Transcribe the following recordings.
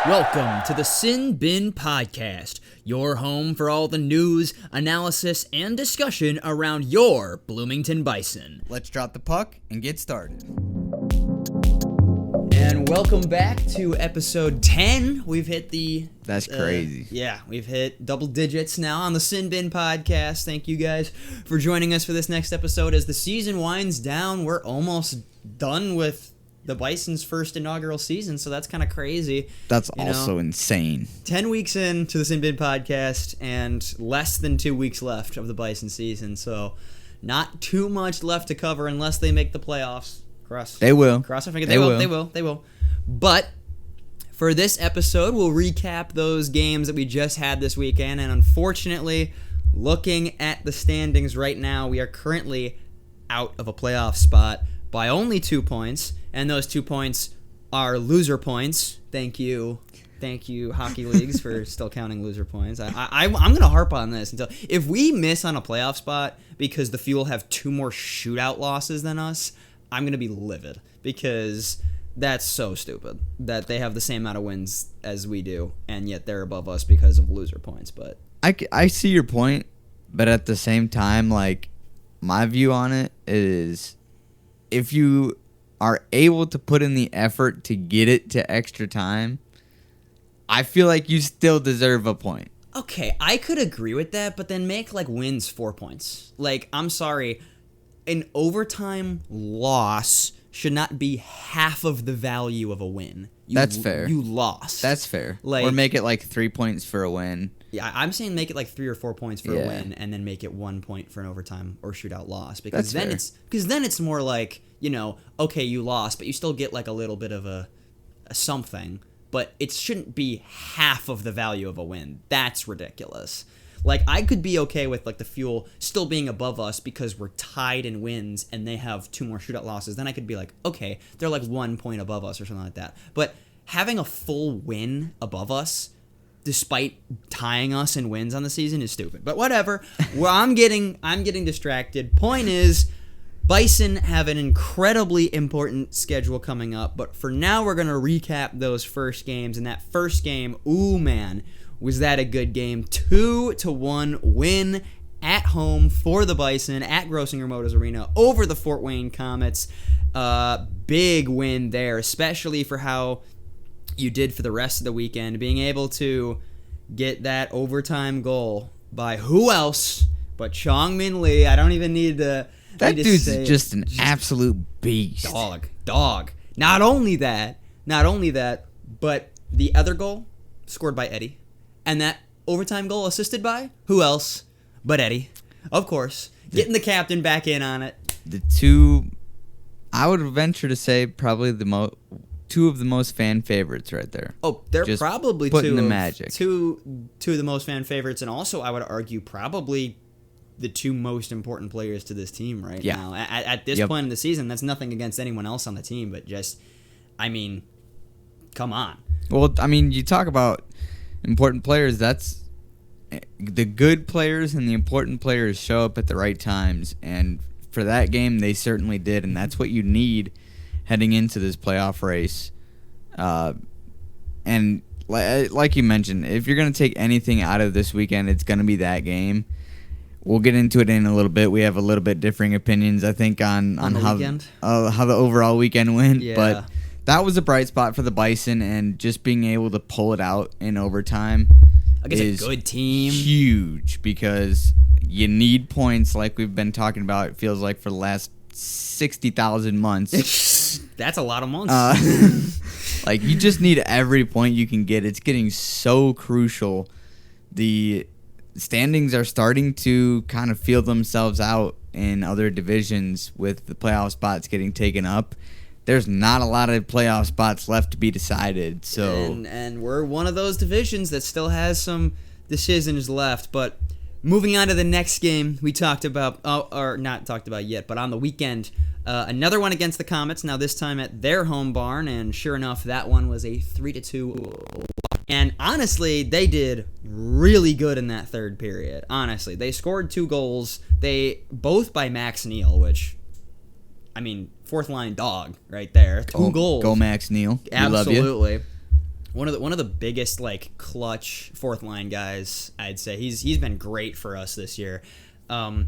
Welcome to the Sin Bin Podcast, your home for all the news, analysis, and discussion around your Bloomington Bison. Let's drop the puck and get started. And welcome back to episode 10. We've hit the... That's crazy. We've hit double digits now on the Sin Bin Podcast. Thank you guys for joining us for this next episode. As the season winds down, we're almost done with the Bison's first inaugural season, so that's kind of crazy. That's also insane. 10 weeks into the Sin Bin Podcast and less than 2 weeks left of the Bison season, so not too much left to cover unless they make the playoffs. They will. Cross our fingers. They will. But for this episode, we'll recap those games that we just had this weekend, and unfortunately, looking at the standings right now, we are currently out of a playoff spot by only 2 points, and those 2 points are loser points. Thank you, hockey leagues, for still counting loser points. I'm going to harp on this until if we miss on a playoff spot because the Fuel have 2 more shootout losses than us, I'm going to be livid because that's so stupid that they have the same amount of wins as we do, and yet they're above us because of loser points. But I see your point, but at the same time, like, my view on it is if you are able to put in the effort to get it to extra time, I feel like you still deserve a point. Okay, I could agree with that, but then make, like, wins 4 points. Like, I'm sorry, an overtime loss should not be half of the value of a win. That's fair. You lost. That's fair. Like, or make it like 3 points for a win. Yeah, I'm saying make it like 3 or 4 points for a win, and then make it 1 point for an overtime or shootout loss. Because then it's more like, you know, okay, you lost, but you still get like a little bit of a something. But it shouldn't be half of the value of a win. That's ridiculous. Like, I could be okay with, like, the Fuel still being above us because we're tied in wins and they have 2 more shootout losses. Then I could be like, okay, they're, like, 1 point above us or something like that. But having a full win above us, despite tying us in wins on the season, is stupid. But whatever. Well, I'm getting distracted. Point is, Bison have an incredibly important schedule coming up. But for now, we're going to recap those first games. And that first game, ooh, man, was that a good game? 2-1 win at home for the Bison at Grosinger Motors Arena over the Fort Wayne Comets. Big win there, especially for how you did for the rest of the weekend. Being able to get that overtime goal by who else but Chong-Min Lee. I don't even need to... That dude's just an absolute beast. Dog. Not only that, but the other goal scored by Eddie. And that overtime goal assisted by who else but Eddie? Of course. Getting the captain back in on it. The two, I would venture to say, probably two of the most fan favorites right there. Oh, they're just probably putting the magic. Two of the most fan favorites, and also I would argue probably the 2 most important players to this team right now. At this point in the season, that's nothing against anyone else on the team, but just, I mean, come on. Well, I mean, you talk about important players, that's the good players and the important players show up at the right times, and for that game they certainly did, and that's what you need heading into this playoff race. And like you mentioned, if you're going to take anything out of this weekend, it's going to be that game. We'll get into it in a little bit. We have a little bit differing opinions, I think, on how the overall weekend went, but that was a bright spot for the Bison, and just being able to pull it out in overtime is a good team. Huge, because you need points like we've been talking about, it feels like, for the last 60,000 months. That's a lot of months. Like, you just need every point you can get. It's getting so crucial. The standings are starting to kind of feel themselves out in other divisions with the playoff spots getting taken up. There's not a lot of playoff spots left to be decided. So and we're one of those divisions that still has some decisions left. But moving on to the next game we talked about, or not talked about yet, but on the weekend, another one against the Comets, now this time at their home barn, and sure enough, that one was a 3-2. And honestly, they did really good in that third period. Honestly, they scored 2 goals, both by Max Neal, which, I mean, fourth line dog right there. 2 goals. Go Max Neal. Absolutely. one of the biggest like clutch fourth line guys, I'd say. He's been great for us this year. I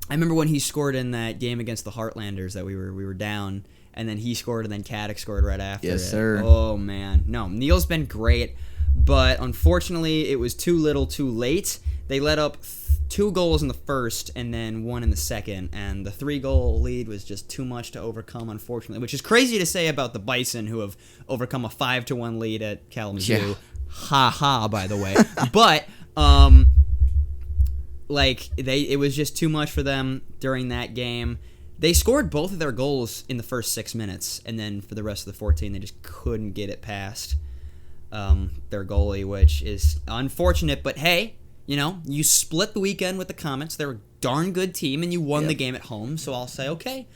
remember when he scored in that game against the Heartlanders that we were down, and then he scored, and then Kadek scored right after. Yes, sir. Oh man, no, Neil's been great, but unfortunately, it was too little, too late. They let up 2 goals in the first and then 1 in the second, and the 3-goal lead was just too much to overcome, unfortunately, which is crazy to say about the Bison, who have overcome a 5-1 lead at Kalamazoo. Yeah. Ha ha, by the way. But it was just too much for them during that game. They scored both of their goals in the first 6 minutes, and then for the rest of the 14, they just couldn't get it past their goalie, which is unfortunate. But hey, you split the weekend with the Comets. They're a darn good team, and you won the game at home. So I'll say, okay,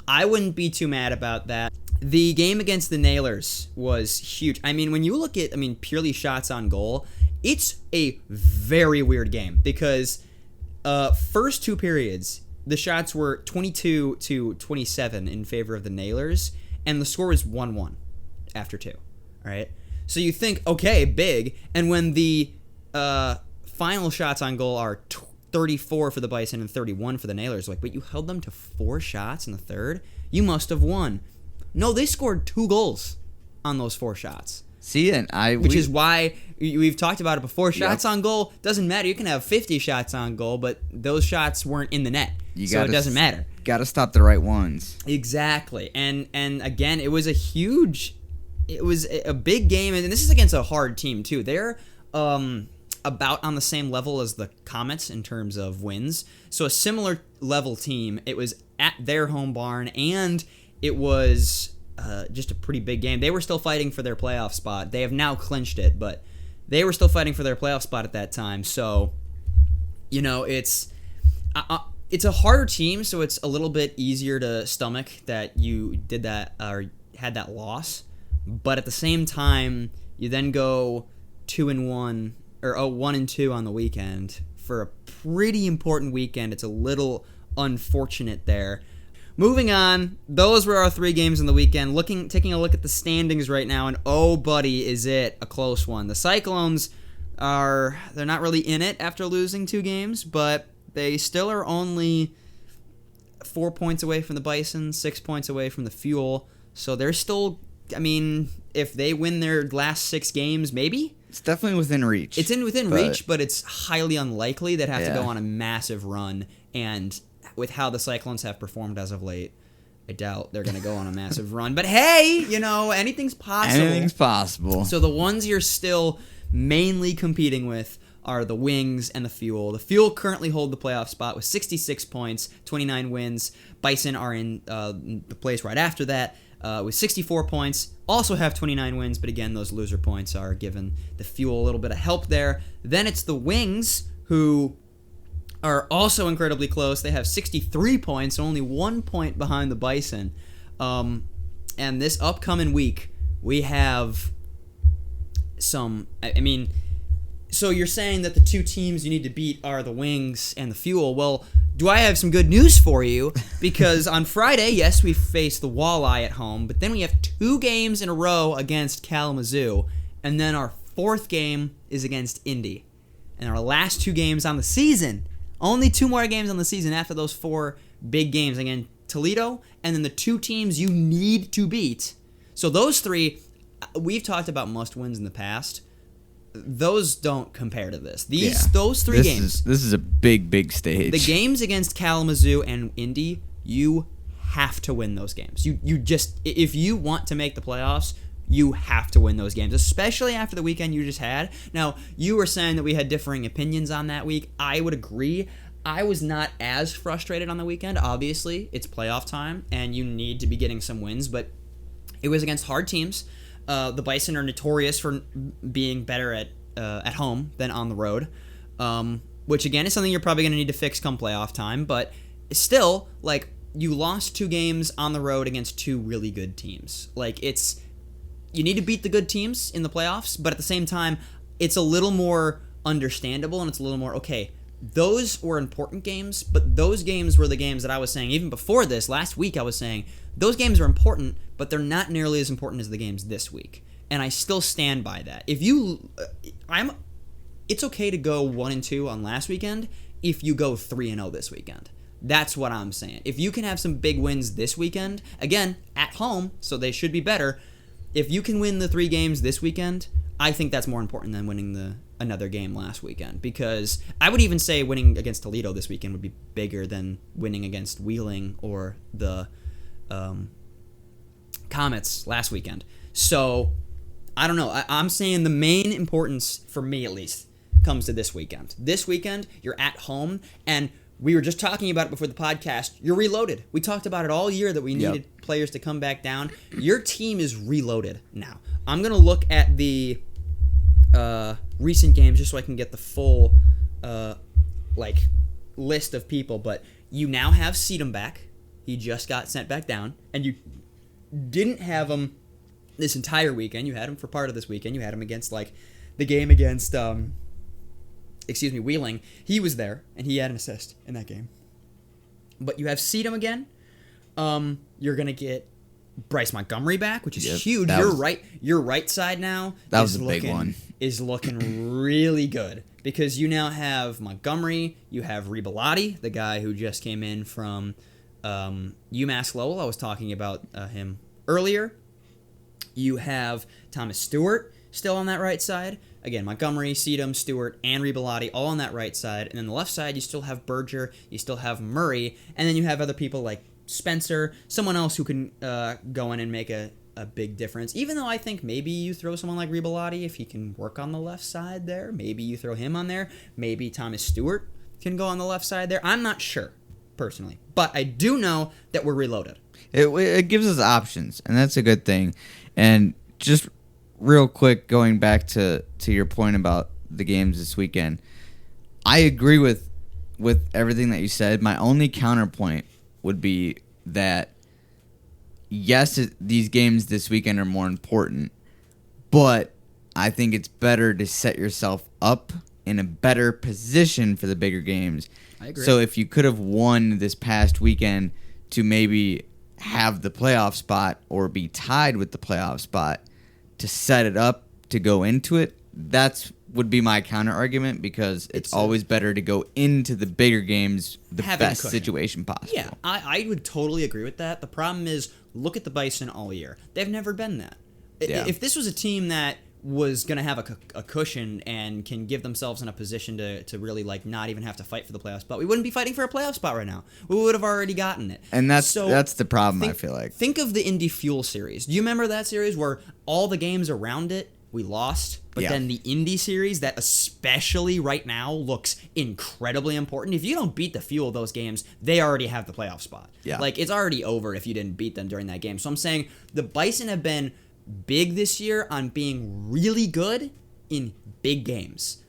I wouldn't be too mad about that. The game against the Nailers was huge. I mean, when you look at, purely shots on goal, it's a very weird game because first 2 periods, the shots were 22-27 in favor of the Nailers, and the score was 1-1 after 2. All right, so you think, okay, big, and when the final shots on goal are 34 for the Bison and 31 for the Nailers, but you held them to 4 shots in the third? You must have won. No, they scored 2 goals on those 4 shots. See, which is why we've talked about it before. Shots on goal doesn't matter. You can have 50 shots on goal, but those shots weren't in the net, so it doesn't matter. Got to stop the right ones. Exactly, and again, it was a big game, and this is against a hard team too. They're about on the same level as the Comets in terms of wins, so a similar level team. It was at their home barn, and it was just a pretty big game. They were still fighting for their playoff spot. They have now clinched it, but they were still fighting for their playoff spot at that time. So, it's a harder team, so it's a little bit easier to stomach that you did that or had that loss. But at the same time, you then go 2-1 or 1-2 on the weekend for a pretty important weekend. It's a little unfortunate there. Moving on, those were our 3 games in the weekend. Taking a look at the standings right now, and oh, buddy, is it a close one. The Cyclones they're not really in it after losing 2 games, but they still are only 4 points away from the Bison, 6 points away from the Fuel. So they're still, if they win their last 6 games, maybe? It's definitely within reach. It's within reach, but it's highly unlikely. They'd have to go on a massive run, and with how the Cyclones have performed as of late, I doubt they're going to go on a massive run. But hey, anything's possible. Anything's possible. So the ones you're still mainly competing with are the Wings and the Fuel. The Fuel currently hold the playoff spot with 66 points, 29 wins. Bison are in the place right after that with 64 points, also have 29 wins, but again, those loser points are giving the Fuel a little bit of help there. Then it's the Wings, who are also incredibly close. They have 63 points, only 1 point behind the Bison. And this upcoming week, we have some... so you're saying that the 2 teams you need to beat are the Wings and the Fuel. Well, do I have some good news for you? Because on Friday, yes, we face the Walleye at home, but then we have 2 games in a row against Kalamazoo, and then our 4th game is against Indy. And our last 2 games on the season... Only 2 more games on the season after those 4 big games. Again, Toledo, and then the 2 teams you need to beat. So those 3, we've talked about must-wins in the past. Those don't compare to this. Those 3 games. This is a big stage. The games against Kalamazoo and Indy, you have to win those games. You just, if you want to make the playoffs, you have to win those games, especially after the weekend you just had. Now, you were saying that we had differing opinions on that week. I would agree. I was not as frustrated on the weekend. Obviously, it's playoff time, and you need to be getting some wins, but it was against hard teams. The Bison are notorious for being better at home than on the road, which, again, is something you're probably going to need to fix come playoff time, but still, you lost 2 games on the road against 2 really good teams. You need to beat the good teams in the playoffs, but at the same time, it's a little more understandable, and it's a little more, okay, those were important games, but those games were the games that I was saying, even before this, last week I was saying, those games are important, but they're not nearly as important as the games this week. and I still stand by that. It's okay to go 1-2 on last weekend if you go 3-0 this weekend. That's what I'm saying. If you can have some big wins this weekend, again, at home, so they should be better. If you can win the 3 games this weekend, I think that's more important than winning another game last weekend. Because I would even say winning against Toledo this weekend would be bigger than winning against Wheeling or the Comets last weekend. So, I don't know. I'm saying the main importance, for me at least, comes to this weekend. This weekend, you're at home, and we were just talking about it before the podcast. You're reloaded. We talked about it all year that we needed players to come back down. Your team is reloaded now. I'm going to look at the recent games just so I can get the full list of people. But you now have Sedum back. He just got sent back down. And you didn't have him this entire weekend. You had him for part of this weekend. You had him against the game against Wheeling. He was there, and he had an assist in that game. But you have Sedum again. You're going to get Bryce Montgomery back, which is huge. Your right side now was a big one. Is looking really good because you now have Montgomery, you have Ribalati, the guy who just came in from UMass Lowell. I was talking about him earlier. You have Thomas Stewart still on that right side. Again, Montgomery, Sedum, Stewart, and Ribalati all on that right side. And then the left side, you still have Berger, you still have Murray, and then you have other people like Spencer, someone else who can go in and make a big difference. Even though I think maybe you throw someone like Ribalati, if he can work on the left side there, maybe you throw him on there. Maybe Thomas Stewart can go on the left side there. I'm not sure, personally. But I do know that we're reloaded. It gives us options, and that's a good thing. And just real quick, going back to your point about the games this weekend, I agree with everything that you said. My only counterpoint would be that, yes, these games this weekend are more important, but I think it's better to set yourself up in a better position for the bigger games. I agree. So if you could have won this past weekend to maybe have the playoff spot or be tied with the playoff spot, to set it up to go into it, would be my counter argument, because it's always better to go into the bigger games the best situation possible. Yeah, I would totally agree with that. The problem is, look at the Bison all year. They've never been that. Yeah. If this was a team that was going to have a cushion and can give themselves in a position to really not even have to fight for the playoff spot, we wouldn't be fighting for a playoff spot right now. We would have already gotten it. And that's the problem, I feel like. Think of the Indy Fuel series. Do you remember that series where all the games around it we lost, but then the Indy series that especially right now looks incredibly important. If you don't beat the Fuel those games, they already have the playoff spot. Yeah. It's already over if you didn't beat them during that game. So I'm saying the Bison have been big this year on being really good in big games.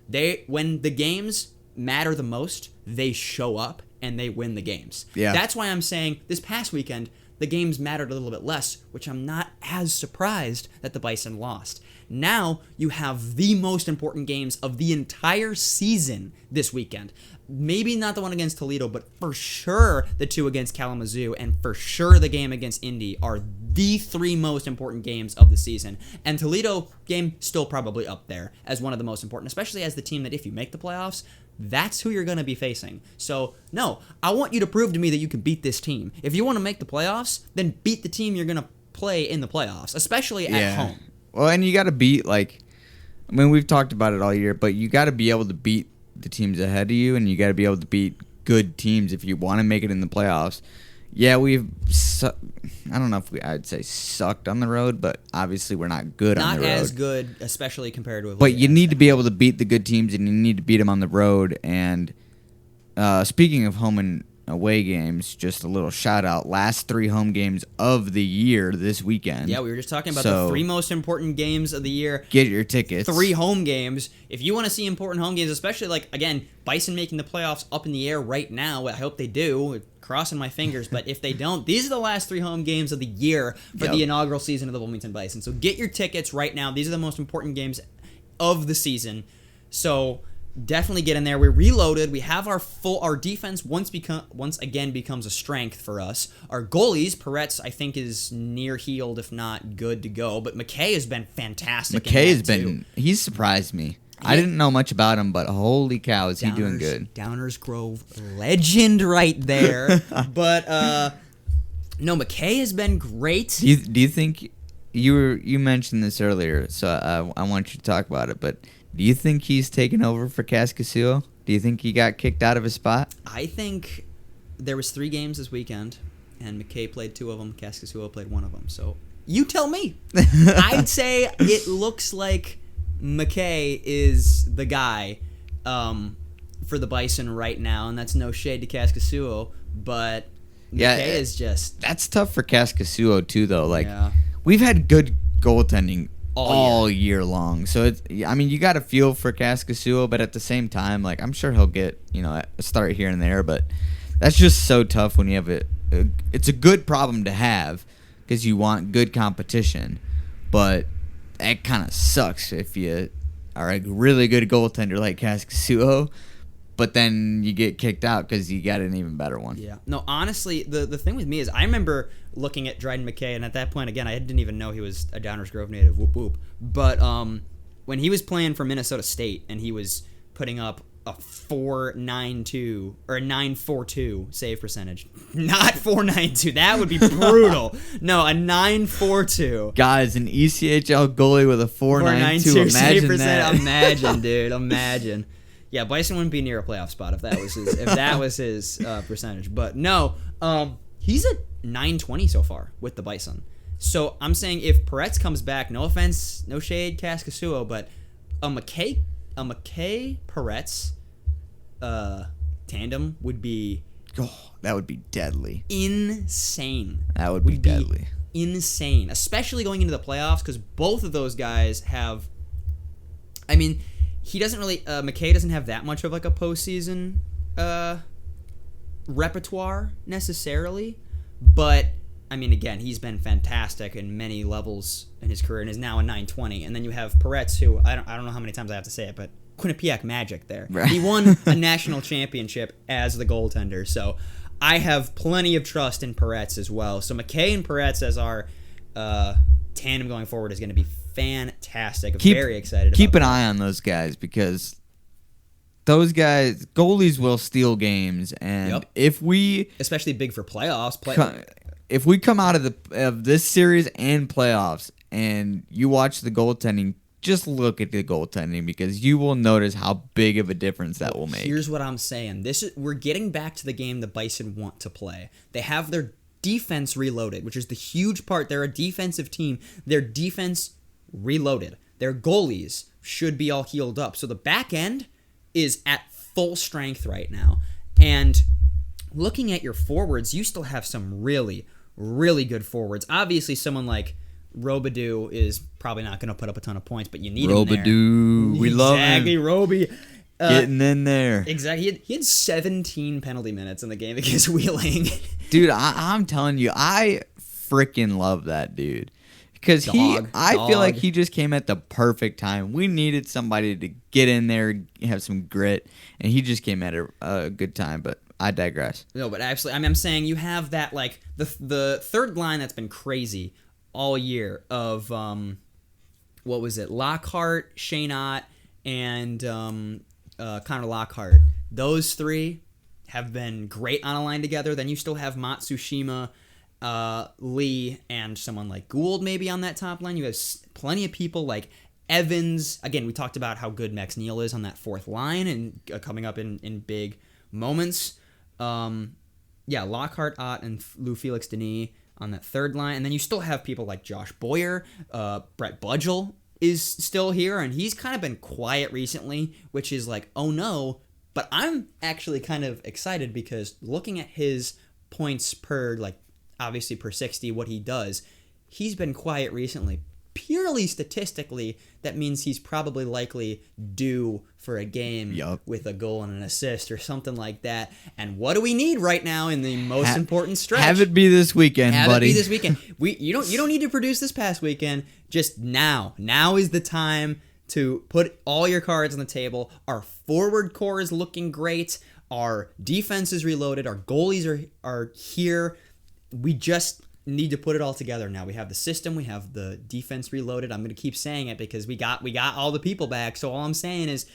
When the games matter the most, they show up and they win the games. Yeah. That's why I'm saying this past weekend, the games mattered a little bit less, which I'm not as surprised that the Bison lost. Now you have the most important games of the entire season this weekend. Maybe not the one against Toledo, but for sure the two against Kalamazoo and for sure the game against Indy are the 3 most important games of the season. And Toledo game still probably up there as one of the most important, especially as the team that if you make the playoffs, that's who you're going to be facing. So, no, I want you to prove to me that you can beat this team. If you want to make the playoffs, then beat the team you're going to play in the playoffs, especially at home. Well, and you got to beat, we've talked about it all year, but you got to be able to beat the teams ahead of you, and you got to be able to beat good teams if you want to make it in the playoffs. Yeah, I don't know if I'd say sucked on the road, but obviously we're not good on the road. Not as good, especially compared with... But you need to be able to beat the good teams, and you need to beat them on the road. And speaking of home and away games, just a little shout out, last 3 home games of the year this weekend. Yeah, we were just talking about the 3 most important games of the year. Get your tickets. 3 home games. If you want to see important home games, especially again, Bison making the playoffs up in the air right now, I hope they do, crossing my fingers, but if they don't, these are the last 3 home games of the year for the inaugural season of the Wilmington Bison. So get your tickets right now. These are the most important games of the season. So definitely get in there. We're reloaded. We have our defense once again becomes a strength for us. Our goalies, Peretz, I think is near healed, if not good to go. But McKay has been fantastic. He's surprised me. I didn't know much about him, but holy cow, is he doing good? Downers Grove legend right there. But no, McKay has been great. Do you think you mentioned this earlier, so I want you to talk about it, but do you think he's taken over for Kaskisuo? Do you think he got kicked out of his spot? I think there was 3 games this weekend, and McKay played 2 of them. Kaskisuo played 1 of them. So you tell me. I'd say it looks like McKay is the guy for the Bison right now, and that's no shade to Kaskisuo, but McKay is just... That's tough for Kaskisuo, too, though. We've had good goaltending all year long. So you got to feel for Kaskisuo, but at the same time, I'm sure he'll get a start here and there. But that's just so tough when you have it's a good problem to have because you want good competition, but that kind of sucks if you are a really good goaltender like Kaskisuo, but then you get kicked out because you got an even better one. Yeah. No, honestly, the thing with me is I remember looking at Dryden McKay, and at that point, again, I didn't even know he was a Downers Grove native, whoop whoop. But when he was playing for Minnesota State and he was putting up a 4.92 or a 9.42 save percentage, not 4.92, that would be brutal. No, a 9.42. Guys, an ECHL goalie with a 4.92 save percentage. Imagine, dude, imagine. Yeah, Bison wouldn't be near a playoff spot if that was his percentage. But no, he's at 9.20 so far with the Bison. So I'm saying if Peretz comes back, no offense, no shade, Kaskisuo, but a McKay Peretz tandem would be that would be deadly. Insane. That would be deadly. Insane, especially going into the playoffs because both of those guys have. I mean. He doesn't really... McKay doesn't have that much of a postseason repertoire necessarily. But, I mean, again, he's been fantastic in many levels in his career and is now a 920. And then you have Peretz, who... I don't know how many times I have to say it, but Quinnipiac Magic there. Right. He won a national championship as the goaltender. So I have plenty of trust in Peretz as well. So McKay and Peretz as our tandem going forward is going to be fantastic. Very excited. Keep an eye on those guys because those guys, goalies will steal games, and if we, especially big for playoffs, if we come out of this series and playoffs, and you watch the goaltending, just look at the goaltending because you will notice how big of a difference that will make. Here's what I'm saying: we're getting back to the game the Bison want to play. They have their defense reloaded, which is the huge part. They're a defensive team. Their defense reloaded. Their goalies should be all healed up. So the back end is at full strength right now. And looking at your forwards, you still have some really, really good forwards. Obviously, someone like Robidoux is probably not going to put up a ton of points, but you need him there. Robidoux, we love him. Exactly, Roby. Getting in there. Exactly. He had 17 penalty minutes in the game against Wheeling. Dude, I'm telling you, I freaking love that dude. Because I feel like he just came at the perfect time. We needed somebody to get in there, have some grit, and he just came at a good time. But I digress. No, but actually, I'm saying you have that the third line that's been crazy all year of what was it? Lockhart, Shane Ott, and Connor Lockhart. Those 3 have been great on a line together. Then you still have Matsushima, Lee, and someone like Gould maybe on that top line. You have plenty of people like Evans. Again, we talked about how good Max Neal is on that 4th line and coming up in big moments. Lockhart, Ott, and Lou Felix Denis on that 3rd line. And then you still have people like Josh Boyer. Brett Budgel is still here, and he's kind of been quiet recently, which is like, oh no. But I'm actually kind of excited because looking at his points per, obviously per 60, what he does, he's been quiet recently. Purely statistically, that means he's probably likely due for a game with a goal and an assist or something like that. And what do we need right now in the most important stretch? Have it be this weekend, buddy. Have it be this weekend. You don't need to produce this past weekend. Just now. Now is the time to put all your cards on the table. Our forward core is looking great. Our defense is reloaded. Our goalies are here. We just need to put it all together now. We have the system. We have the defense reloaded. I'm going to keep saying it because we got all the people back. So all I'm saying is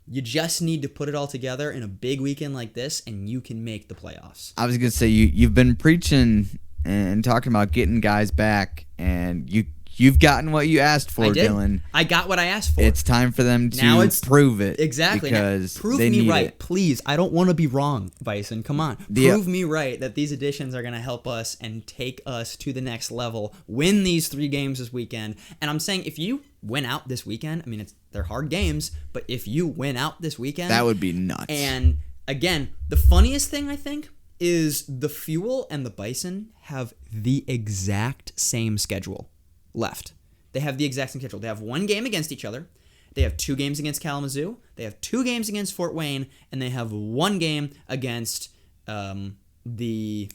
you just need to put it all together in a big weekend like this, and you can make the playoffs. I was going to say, you've been preaching and talking about getting guys back, and you've gotten what you asked for, Dylan. I got what I asked for. It's time for them to prove it. Exactly. Because prove they me need right. it. Please. I don't want to be wrong, Bison. Come on. Prove me right that these additions are going to help us and take us to the next level. Win these 3 games this weekend. And I'm saying if you win out this weekend, I mean, they're hard games, but if you win out this weekend. That would be nuts. And again, the funniest thing I think is the Fuel and the Bison have the exact same schedule left. They have the exact same schedule. They have 1 game against each other. They have 2 games against Kalamazoo. They have 2 games against Fort Wayne, and they have 1 game against the.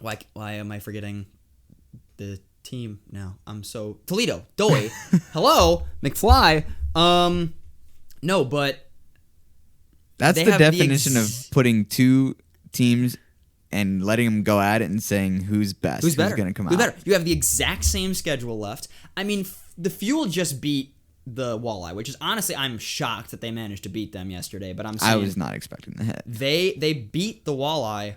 Why am I forgetting the team now? Toledo. Doy. Hello, McFly. No, but that's the definition of putting 2 teams and letting them go at it and saying who's best, who's going to come out. Who's better? You have the exact same schedule left. I mean, the Fuel just beat the Walleye, which is honestly, I'm shocked that they managed to beat them yesterday. But I'm saying I was not expecting that. They beat the Walleye,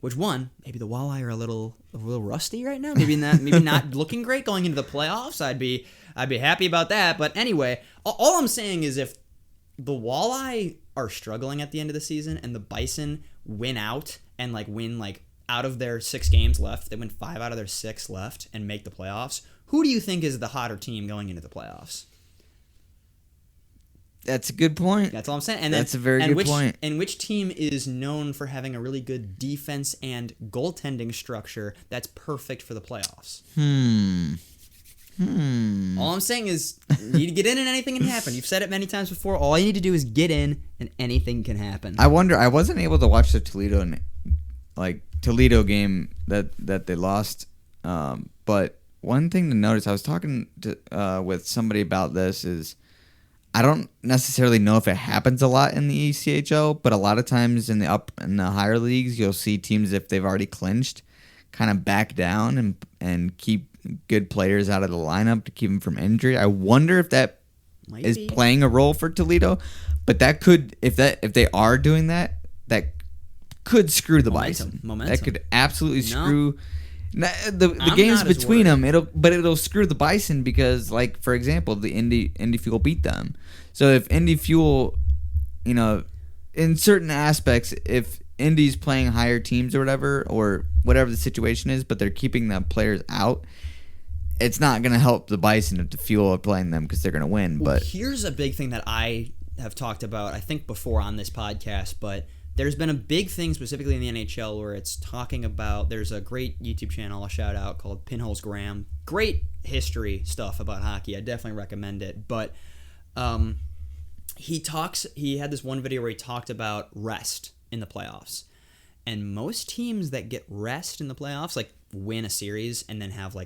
which won. Maybe the Walleye are a little rusty right now. Maybe not looking great going into the playoffs. I'd be happy about that. But anyway, all I'm saying is if the Walleye are struggling at the end of the season and the Bison win out and win out of their 6 games left, they win 5 out of their 6 left and make the playoffs, who do you think is the hotter team going into the playoffs? That's a good point. That's all I'm saying. That's a very good point. And which team is known for having a really good defense and goaltending structure that's perfect for the playoffs? All I'm saying is you need to get in and anything can happen. You've said it many times before. All you need to do is get in and anything can happen. I wonder. I wasn't able to watch the Toledo game that they lost. But one thing to notice, I was talking to with somebody about this, is I don't necessarily know if it happens a lot in the ECHL, but a lot of times in the higher leagues, you'll see teams, if they've already clinched, kind of back down and keep good players out of the lineup to keep them from injury. I wonder if that is playing a role for Toledo, but that could, if they are doing that could screw the Bison. That could absolutely screw the games between them. It'll screw the Bison because, for example, the Indy Fuel beat them. So if Indy Fuel, in certain aspects, if Indy's playing higher teams or whatever the situation is, but they're keeping the players out, it's not going to help the Bison if the Fuel are playing them because they're going to win. But here's a big thing that I have talked about, I think, before on this podcast, but there's been a big thing specifically in the NHL where it's talking about, there's a great YouTube channel I'll shout out called Pinholes Graham. Great history stuff about hockey. I definitely recommend it. But he had this one video where he talked about rest in the playoffs. And most teams that get rest in the playoffs, win a series and then have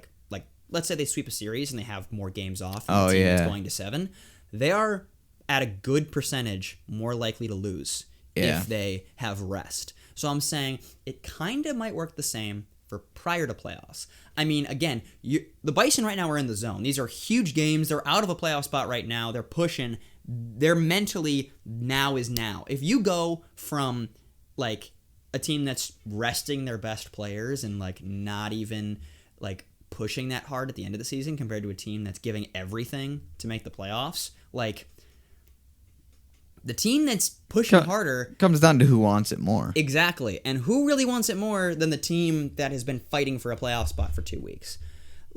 let's say they sweep a series and they have more games off than the team that's going to 7, they are at a good percentage more likely to lose if they have rest. So I'm saying it kind of might work the same for prior to playoffs. I mean, again, the Bison right now are in the zone. These are huge games. They're out of a playoff spot right now. They're pushing. They're mentally now is now. If you go from a team that's resting their best players and not even pushing that hard at the end of the season compared to a team that's giving everything to make the playoffs, the team that's pushing harder comes down to who wants it more. Exactly. And who really wants it more than the team that has been fighting for a playoff spot for 2 weeks?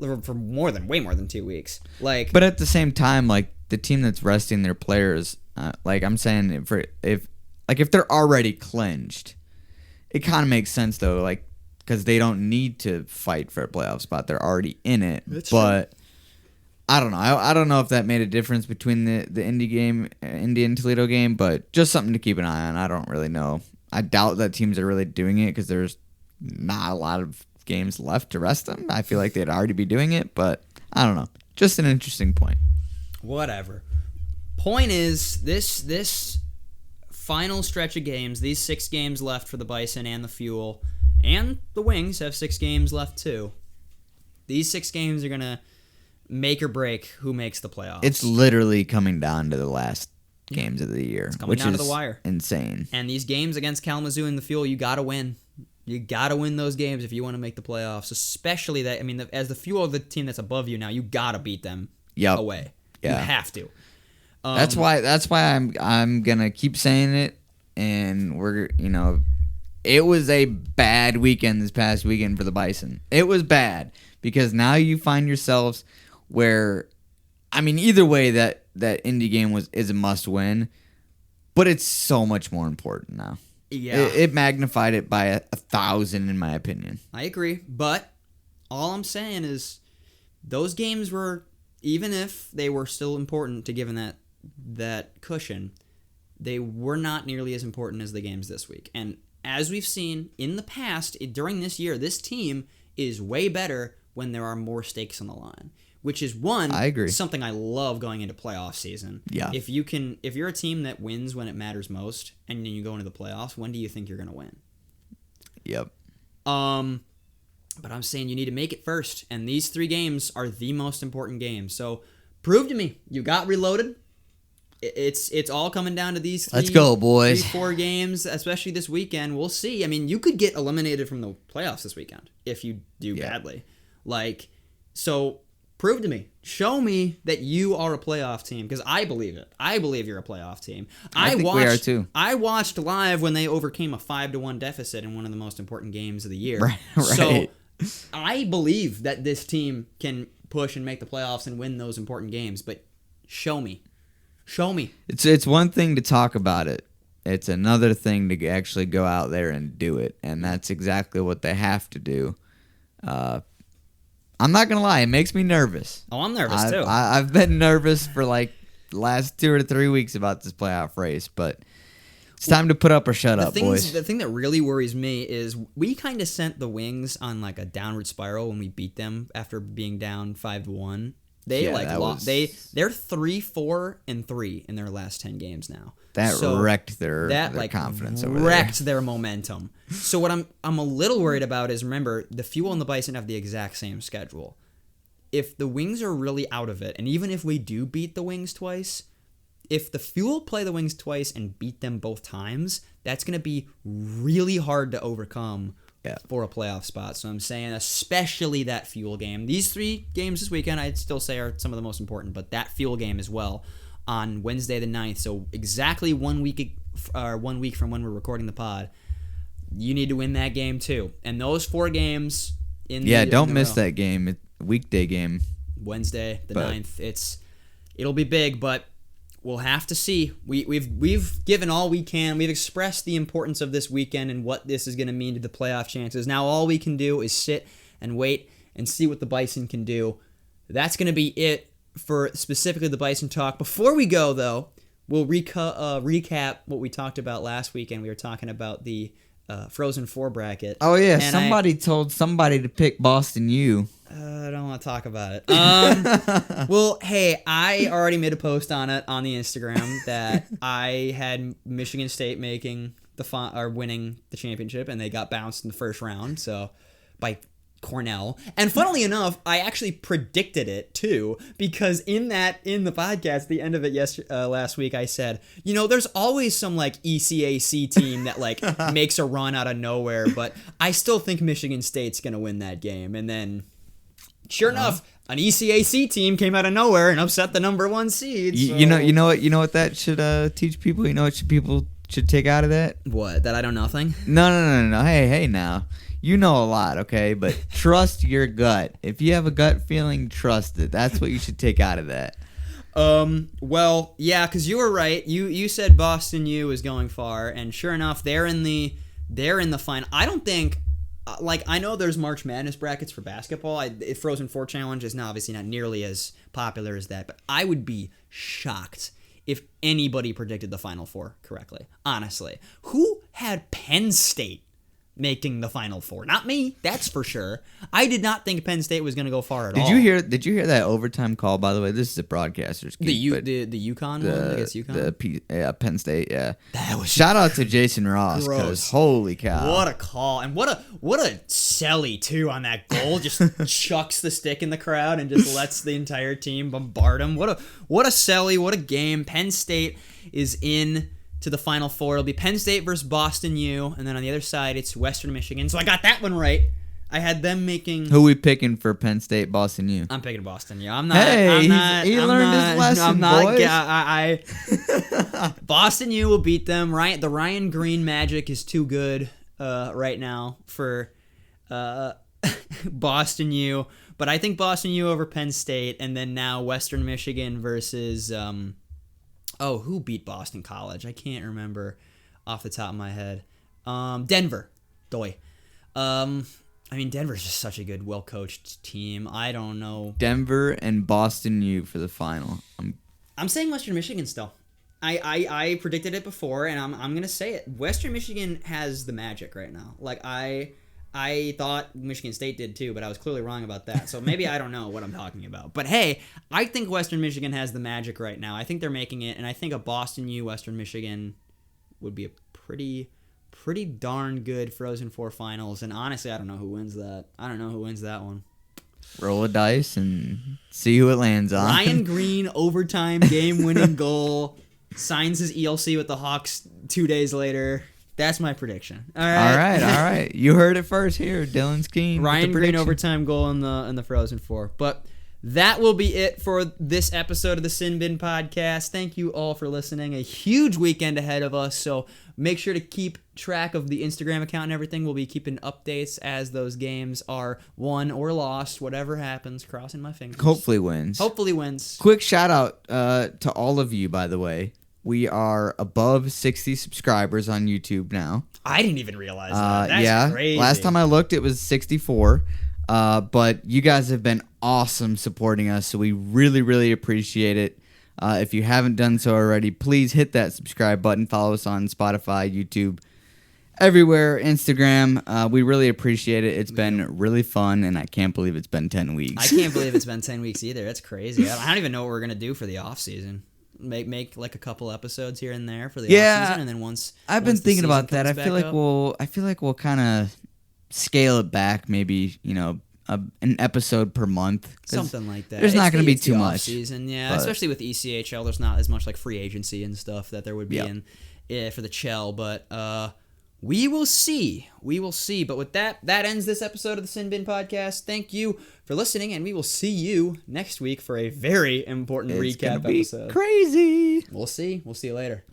For way more than 2 weeks. But at the same time, the team that's resting their players, I'm saying if they're already clinched, it kind of makes sense though, because they don't need to fight for a playoff spot. They're already in it. That's true. I don't know. I don't know if that made a difference between the Indy and Toledo game, but just something to keep an eye on. I don't really know. I doubt that teams are really doing it because there's not a lot of games left to rest them. I feel like they'd already be doing it, but I don't know. Just an interesting point. Whatever. Point is, this final stretch of games, these 6 games left for the Bison and the Fuel, and the Wings have 6 games left too. These 6 games are going to make or break who makes the playoffs. It's literally coming down to the last games of the year, it's coming which down is to the wire. Insane. And these games against Kalamazoo and the Fuel, you got to win. You got to win those games if you want to make the playoffs, especially that. I mean, as the Fuel of the team that's above you now, you got to beat them away. Yeah. You have to. That's why I'm gonna keep saying it, and it was a bad weekend this past weekend for the Bison. It was bad because now you find yourselves where, I mean, either way that Indy game is a must win, but it's so much more important now. Yeah, it magnified it by 1,000 in my opinion. I agree, but all I'm saying is those games were, even if they were still important to given that cushion, they were not nearly as important as the games this week. And as we've seen in the past, during this year, this team is way better when there are more stakes on the line, which is I agree. Something I love going into playoff season. Yeah. If you're a team that wins when it matters most and then you go into the playoffs, when do you think you're going to win? Yep. But I'm saying you need to make it first, and these 3 games are the most important games. So prove to me you got reloaded. It's all coming down to these 3, let's go, boys. 4 games, especially this weekend. We'll see. I mean, you could get eliminated from the playoffs this weekend if you do badly. So prove to me. Show me that you are a playoff team, because I believe it. I believe you're a playoff team. I think we are too. I watched live when they overcame a 5-1 deficit in one of the most important games of the year. Right. So I believe that this team can push and make the playoffs and win those important games, but show me. Show me. It's one thing to talk about it. It's another thing to actually go out there and do it, and that's exactly what they have to do. I'm not gonna lie, it makes me nervous. Oh, I'm nervous too. I've been nervous for like the last 2 or 3 weeks about this playoff race, but it's time to put up or shut up, boys. The thing that really worries me is we kind of sent the Wings on like a downward spiral when we beat them after being down 5-1. They're 3-4-3 in their last 10 games now. That wrecked their confidence over there. Wrecked their momentum. So what I'm a little worried about is, remember, the Fuel and the Bison have the exact same schedule. If the Wings are really out of it, and even if we do beat the Wings twice, if the Fuel play the Wings twice and beat them both times, that's going to be really hard to overcome for a playoff spot. So I'm saying especially that Fuel game. These 3 games this weekend I'd still say are some of the most important, but that Fuel game as well on Wednesday the 9th. So exactly 1 week from when we're recording the pod. You need to win that game too. And those 4 games don't miss that game. It's a weekday game. Wednesday the 9th. It'll be big, but we'll have to see. We've given all we can. We've expressed the importance of this weekend and what this is going to mean to the playoff chances. Now all we can do is sit and wait and see what the Bison can do. That's going to be it for specifically the Bison talk. Before we go, though, we'll recap what we talked about last weekend. We were talking about the Frozen 4 bracket. Oh, yeah. And somebody told somebody to pick Boston U. I don't want to talk about it. Well, hey, I already made a post on it on the Instagram that I had Michigan State winning the championship, and they got bounced in the first round. So by Cornell. And funnily enough, I actually predicted it too, because in the podcast, the end of it last week, I said, there's always some like ECAC team that like makes a run out of nowhere, but I still think Michigan State's gonna win that game. And then, sure enough, an ECAC team came out of nowhere and upset the number 1 seed. So. You know what that should teach people. You know what people should take out of that? What? That I know nothing? No. Hey now. You know a lot, okay? But trust your gut. If you have a gut feeling, trust it. That's what you should take out of that. Well, yeah, because you were right. You said Boston U is going far, and sure enough, they're in the final. I don't think, I know there's March Madness brackets for basketball. Frozen 4 Challenge is now obviously not nearly as popular as that, but I would be shocked if anybody predicted the Final Four correctly. Honestly, who had Penn State making the Final Four. Not me, that's for sure. I did not think Penn State was going to go far at all. Did you hear that overtime call, by the way? This is a broadcaster's geek, the UConn one against UConn? Penn State, yeah. That was shout out to Jason Ross, because holy cow. What a call. And what a celly, too, on that goal. Just chucks the stick in the crowd and just lets the entire team bombard him. What a celly, what a game. Penn State is in to the Final Four. It'll be Penn State versus Boston U, and then on the other side, it's Western Michigan. So I got that one right. I had them making... Who we picking for Penn State, Boston U? I'm picking Boston U. I'm not... He learned his lesson, boys. Boston U will beat them. The Ryan Green magic is too good right now for Boston U. But I think Boston U over Penn State, and then now Western Michigan versus... who beat Boston College? I can't remember off the top of my head. Denver. Denver's just such a good, well-coached team. I don't know. Denver and Boston U for the final. I'm saying Western Michigan still. I predicted it before, and I'm going to say it. Western Michigan has the magic right now. Like, I thought Michigan State did too, but I was clearly wrong about that. So maybe I don't know what I'm talking about. But hey, I think Western Michigan has the magic right now. I think they're making it, and I think a Boston U Western Michigan would be a pretty darn good Frozen Four finals. And honestly, I don't know who wins that. I don't know who wins that one. Roll a dice and see who it lands on. Ryan Green overtime game-winning goal, signs his ELC with the Hawks 2 days later. That's my prediction. All right. You heard it first here. Dylan Skeen. Ryan Green overtime goal in the Frozen Four. But that will be it for this episode of the Sin Bin Podcast. Thank you all for listening. A huge weekend ahead of us, so make sure to keep track of the Instagram account and everything. We'll be keeping updates as those games are won or lost, whatever happens. Crossing my fingers. Hopefully wins. Quick shout out to all of you, by the way. We are above 60 subscribers on YouTube now. I didn't even realize that. That's crazy. Last time I looked, it was 64. But you guys have been awesome supporting us, so we really, really appreciate it. If you haven't done so already, please hit that subscribe button. Follow us on Spotify, YouTube, everywhere, Instagram. We really appreciate it. It's been really fun, and I can't believe it's been 10 weeks. I can't believe it's been 10 weeks either. That's crazy. I don't even know what we're going to do for the off season. Make like a couple episodes here and there for the off season, and then once I've been thinking about that. I feel like we'll kind of scale it back, maybe, an episode per month, something like that. There's not going to be too much season, especially with ECHL. There's not as much like free agency and stuff that there would be for the Chell, but we will see. But with that ends this episode of the Sin Bin Podcast. Thank you for listening, and we will see you next week for a very important recap episode. Crazy. We'll see you later.